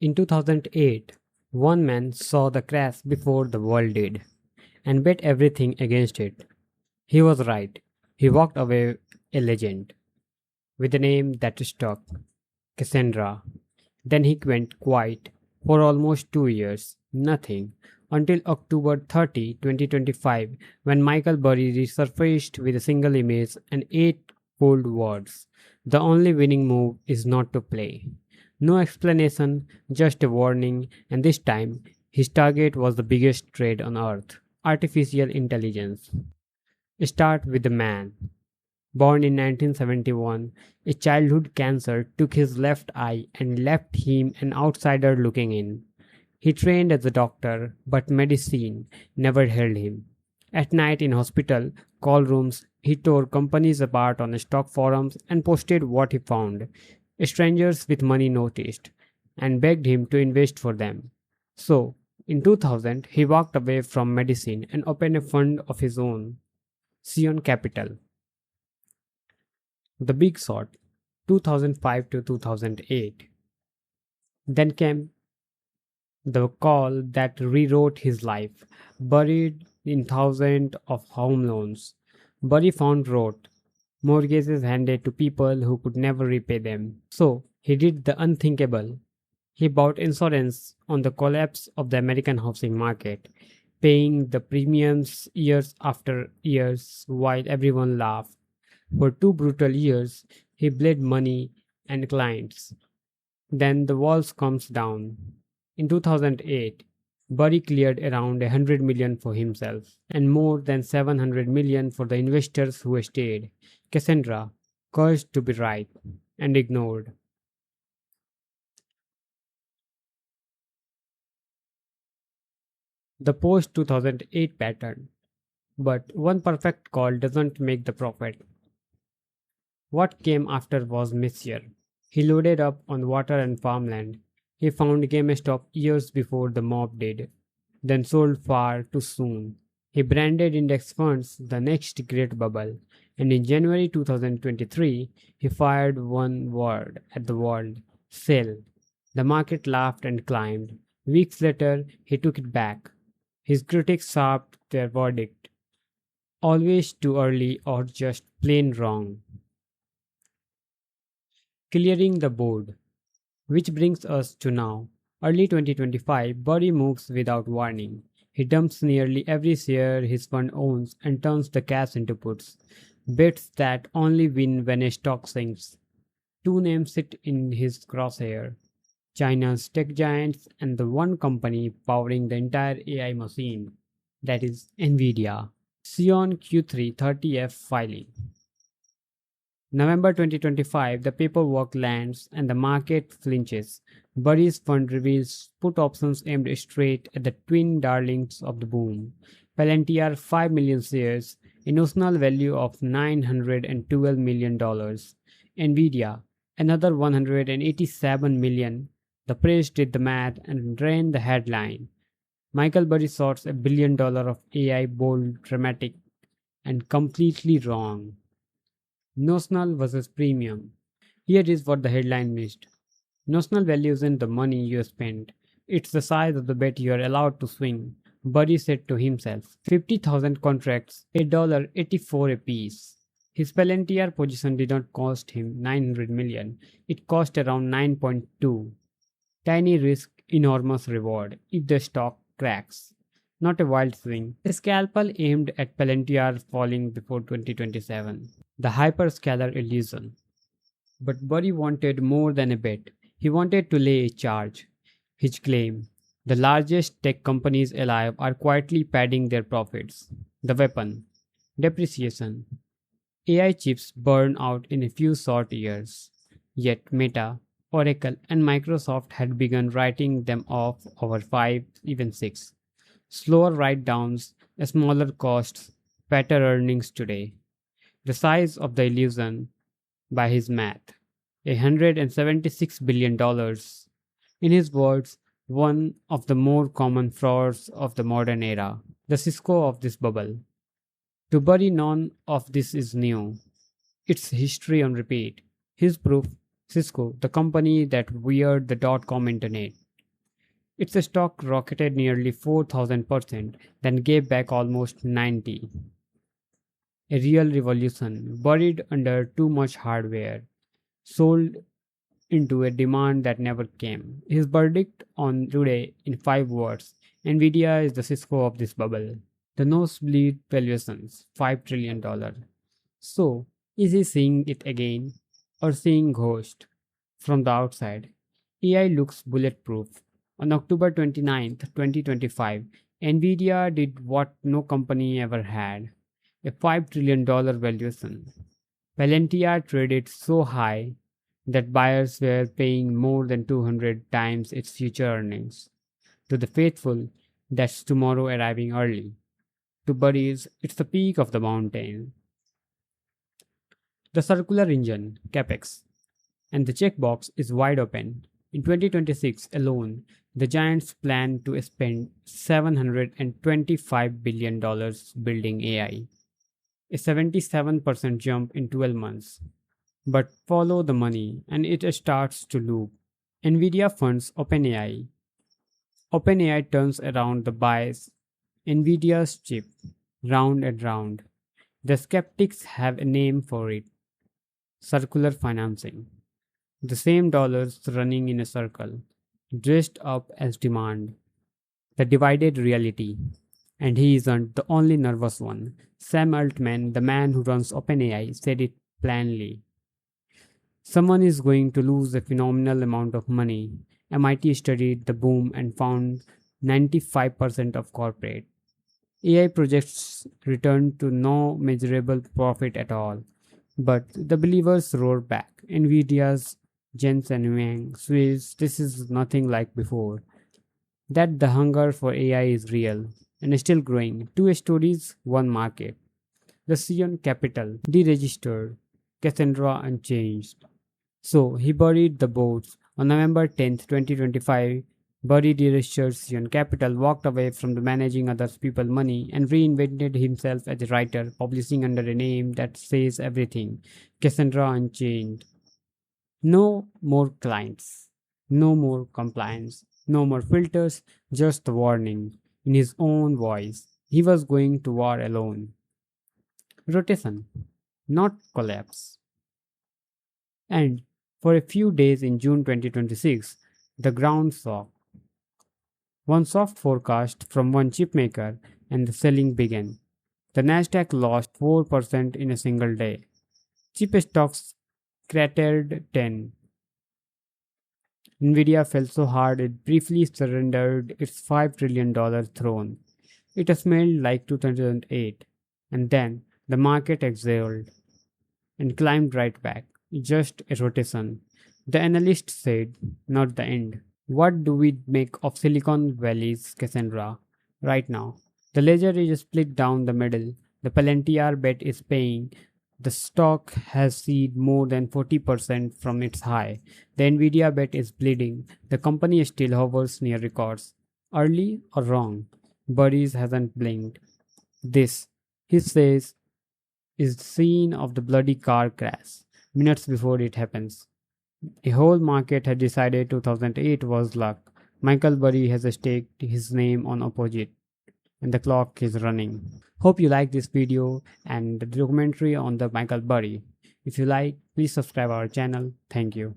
In 2008, one man saw the crash before the world did and bet everything against it. He was right. He walked away a legend with a name that stuck, Cassandra. Then he went quiet for almost 2 years, nothing, until October 30, 2025, when Michael Burry resurfaced with a single image and 8 cold words. The only winning move is not to play. No explanation, just a warning, and this time his target was the biggest trade on earth, artificial intelligence. Start with the man. Born in 1971, a childhood cancer took his left eye and left him an outsider looking in. He trained as a doctor, but medicine never held him. At night in hospital call rooms, he tore companies apart on stock forums and posted what he found. Strangers with money noticed and begged him to invest for them. So, in 2000, he walked away from medicine and opened a fund of his own, Sion Capital. The Big Short, 2005 to 2008. Then came the call that rewrote his life, buried in thousands of home loans. Burry found wrote mortgages handed to people who could never repay them. So he did the unthinkable. He bought insurance on the collapse of the American housing market, paying the premiums years after years while everyone laughed. For 2 brutal years, he bled money and clients. Then the walls comes down. In 2008, Burry cleared around 100 million for himself and more than 700 million for the investors who stayed. Cassandra, cursed to be right, and ignored. The post 2008 pattern. But one perfect call doesn't make the prophet. What came after was messier. He loaded up on water and farmland. He found GameStop years before the mob did, then sold far too soon. He branded index funds the next great bubble, and in January 2023, he fired one word at the world: sell. The market laughed and climbed. Weeks later, he took it back. His critics sharped their verdict: always too early or just plain wrong. Clearing the board. Which brings us to now. Early 2025, Burry moves without warning. He dumps nearly every share his fund owns and turns the cash into puts. Bets that only win when a stock sinks. Two names sit in his crosshair: China's tech giants and the one company powering the entire AI machine, that is Nvidia. Sion Q3 30F filing. November 2025, the paperwork lands and the market flinches. Burry's fund reveals put options aimed straight at the twin darlings of the boom. Palantir 5 million shares, a notional value of $912 million. Nvidia, another 187 million. The press did the math and ran the headline: Michael Burry shorts $1 billion of AI, bold, dramatic, and completely wrong. Notional versus premium. Here is what the headline missed. Notional value isn't the money you spend. It's the size of the bet you are allowed to swing. Burry said to himself. 50,000 contracts, $1.84 a piece. His Palantir position did not cost him 900 million. It cost around 9.2. Tiny risk, enormous reward if the stock cracks. Not a wild swing. A scalpel aimed at Palantir falling before 2027. The Hyperscaler Illusion. But Burry wanted more than a bet. He wanted to lay a charge. His claim: the largest tech companies alive are quietly padding their profits. The weapon: depreciation. AI chips burn out in a few short years. Yet Meta, Oracle, and Microsoft had begun writing them off over 5, even 6. Slower write-downs, smaller costs, better earnings today. The size of the illusion, by his math, $176 billion. In his words, one of the more common frauds of the modern era, the Cisco of this bubble. To Burry, none of this is new. It's history on repeat. His proof: Cisco, the company that weird the dot-com internet. Its stock rocketed nearly 4,000%, then gave back almost 90. A real revolution, buried under too much hardware, sold into a demand that never came. His verdict on today in 5 words: Nvidia is the Cisco of this bubble. The Nosebleed valuations, $5 trillion. So, is he seeing it again or seeing ghost? From the outside, AI looks bulletproof. On October 29th, 2025, Nvidia did what no company ever had: a $5 trillion valuation. Palantir traded so high that buyers were paying more than 200 times its future earnings. To the faithful, that's tomorrow arriving early. To buddies, it's the peak of the mountain. The circular engine, capex, and the checkbox is wide open. In 2026 alone, the giants plan to spend $725 billion building AI, a 77% jump in 12 months. But follow the money and it starts to loop. Nvidia funds OpenAI. OpenAI turns around the buys Nvidia's chip, round and round. The skeptics have a name for it: circular financing. The same dollars running in a circle, dressed up as demand. The divided reality. And he isn't the only nervous one. Sam Altman, the man who runs OpenAI, said it plainly. Someone is going to lose a phenomenal amount of money. MIT studied the boom and found 95% of corporate AI projects returned to no measurable profit at all. But the believers roar back. Nvidia's Jensen Huang says this is nothing like before. That the hunger for AI is real and still growing. 2 stories, one market. The Sion Capital, Deregistered, Cassandra Unchained. So he buried the boats. On November 10th, 2025, Burry Deregistered Sion Capital walked away from the managing other people's money and reinvented himself as a writer, publishing under a name that says everything: Cassandra Unchained. No more clients, no more compliance, no more filters, just the warning. In his own voice, he was going to war alone. Rotation, not collapse. And for a few days in June 2026, the ground shook. One soft forecast from one chipmaker and the selling began. The Nasdaq lost 4% in a single day. Chip stocks cratered 10. Nvidia fell so hard it briefly surrendered its $5 trillion throne. It smelled like 2008. And then the market exhaled and climbed right back. Just a rotation. The analyst said, not the end. What do we make of Silicon Valley's Cassandra right now? The ledger is split down the middle. The Palantir bet is paying. The stock has ceded more than 40% from its high. The Nvidia bet is bleeding. The company still hovers near records. Early or wrong? Burry's hasn't blinked. This, he says, is the scene of the bloody car crash, minutes before it happens. A whole market had decided 2008 was luck. Michael Burry has staked his name on opposite, and the clock is running. Hope you like this video and the documentary on the Michael Burry. If you like, please subscribe our channel. Thank you.